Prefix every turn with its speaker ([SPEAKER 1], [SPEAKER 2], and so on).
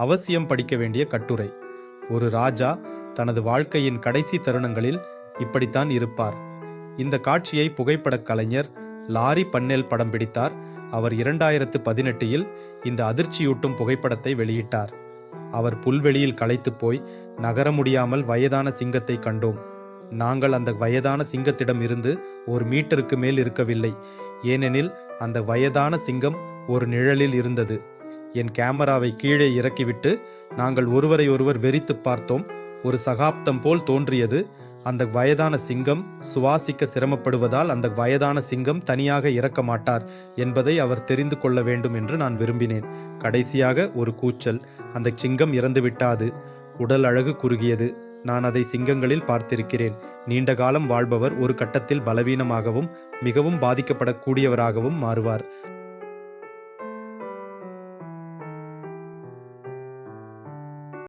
[SPEAKER 1] அவசியம் படிக்க வேண்டிய கட்டுரை. ஒரு ராஜா தனது வாழ்க்கையின் கடைசி தருணங்களில் இப்படித்தான் இருப்பார். இந்த காட்சியை புகைப்படக் கலைஞர் லாரி பன்னெல் படம் பிடித்தார். அவர் 2018இல் இந்த அதிர்ச்சியூட்டும் புகைப்படத்தை வெளியிட்டார். அவர் புல்வெளியில் களைத்து போய் நகர முடியாமல் வயதான சிங்கத்தை கண்டோம். நாங்கள் அந்த வயதான சிங்கத்திடம் இருந்து 1 மீட்டருக்கு மேல் இருக்கவில்லை. ஏனெனில் அந்த வயதான சிங்கம் ஒரு நிழலில் இருந்தது. என் கேமராவை கீழே இறக்கிவிட்டு நாங்கள் ஒருவரை ஒருவர் வெறித்து பார்த்தோம். ஒரு சகாப்தம் போல் தோன்றியது. அந்த வயதான சிங்கம் சுவாசிக்க சிரமப்படுவதால் அந்த வயதான சிங்கம் தனியாக இறக்க மாட்டார் என்பதை அவர் தெரிந்து கொள்ள வேண்டும் என்று நான் விரும்பினேன். கடைசியாக ஒரு கூச்சல். அந்த சிங்கம் இறந்து விட்டாது. உடல் அழகு குறுகியது. நான் அதை சிங்கங்களில் பார்த்திருக்கிறேன். நீண்ட காலம் வாழ்பவர் ஒரு கட்டத்தில் பலவீனமாகவும் மிகவும் பாதிக்கப்படக்கூடியவராகவும் மாறுவார்.